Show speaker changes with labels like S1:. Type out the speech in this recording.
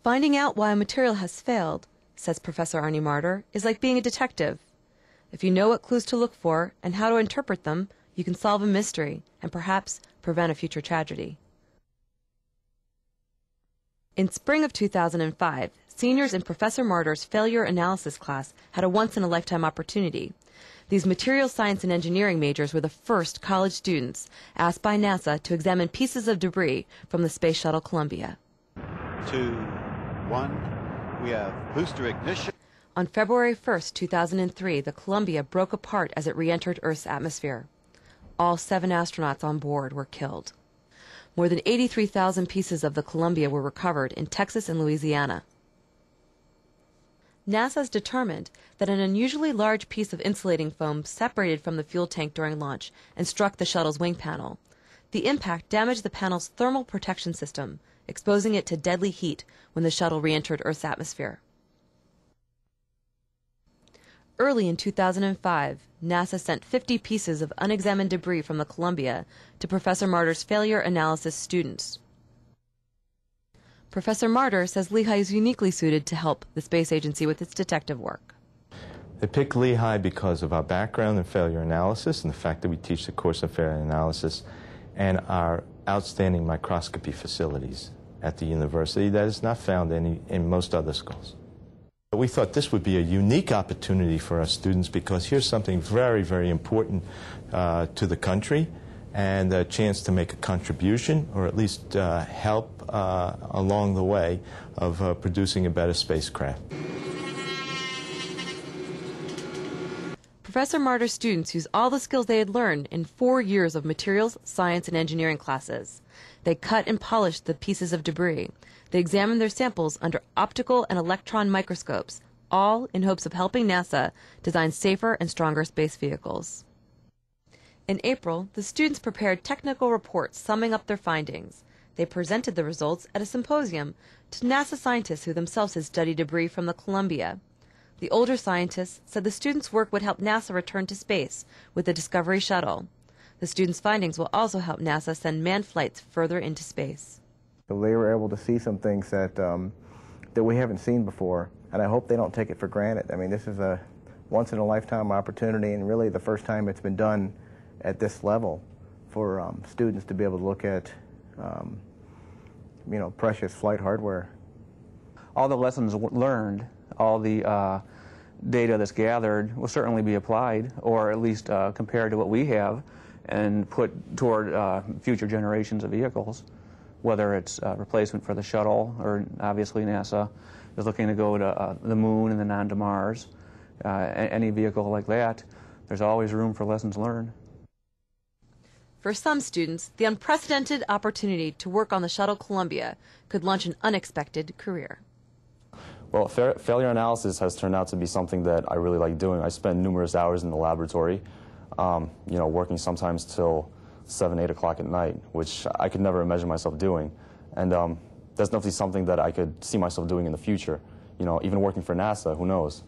S1: Finding out why a material has failed, says Professor Arnie Martyr, is like being a detective. If you know what clues to look for and how to interpret them, you can solve a mystery and perhaps prevent a future tragedy. In spring of 2005, seniors in Professor Martyr's failure analysis class had a once-in-a-lifetime opportunity. These materials science and engineering majors were the first college students asked by NASA to examine pieces of debris from the Space Shuttle Columbia.
S2: 2, 1, we have booster ignition.
S1: On February 1, 2003, the Columbia broke apart as it re-entered Earth's atmosphere. All 7 astronauts on board were killed. More than 83,000 pieces of the Columbia were recovered in Texas and Louisiana. NASA has determined that an unusually large piece of insulating foam separated from the fuel tank during launch and struck the shuttle's wing panel. The impact damaged the panel's thermal protection system, exposing it to deadly heat when the shuttle re-entered Earth's atmosphere. Early in 2005, NASA sent 50 pieces of unexamined debris from the Columbia to Professor Martyr's failure analysis students. Professor Martyr says Lehigh is uniquely suited to help the space agency with its detective work.
S3: They picked Lehigh because of our background in failure analysis and the fact that we teach the course of failure analysis and our outstanding microscopy facilities at the university that is not found in most other schools. We thought this would be a unique opportunity for our students because here's something very, very important to the country and a chance to make a contribution or at least help along the way of producing a better spacecraft.
S1: Professor Martyr's students used all the skills they had learned in 4 years of materials, science, and engineering classes. They cut and polished the pieces of debris. They examined their samples under optical and electron microscopes, all in hopes of helping NASA design safer and stronger space vehicles. In April, the students prepared technical reports summing up their findings. They presented the results at a symposium to NASA scientists who themselves had studied debris from the Columbia. The older scientists said the students' work would help NASA return to space with the Discovery Shuttle. The students' findings will also help NASA send manned flights further into space.
S4: So they were able to see some things that we haven't seen before, and I hope they don't take it for granted. I mean, this is a once-in-a-lifetime opportunity, and really the first time it's been done at this level for students to be able to look at, precious flight hardware.
S5: All the lessons learned, all the data that's gathered will certainly be applied, or at least compared to what we have, and put toward future generations of vehicles, whether it's replacement for the shuttle, or obviously NASA is looking to go to the moon and then on to Mars. Any vehicle like that, there's always room for lessons learned.
S1: For some students, the unprecedented opportunity to work on the Shuttle Columbia could launch an unexpected career.
S6: Well, failure analysis has turned out to be something that I really like doing. I spend numerous hours in the laboratory, working sometimes till 7, 8 o'clock at night, which I could never imagine myself doing. And that's definitely something that I could see myself doing in the future. Even working for NASA, who knows?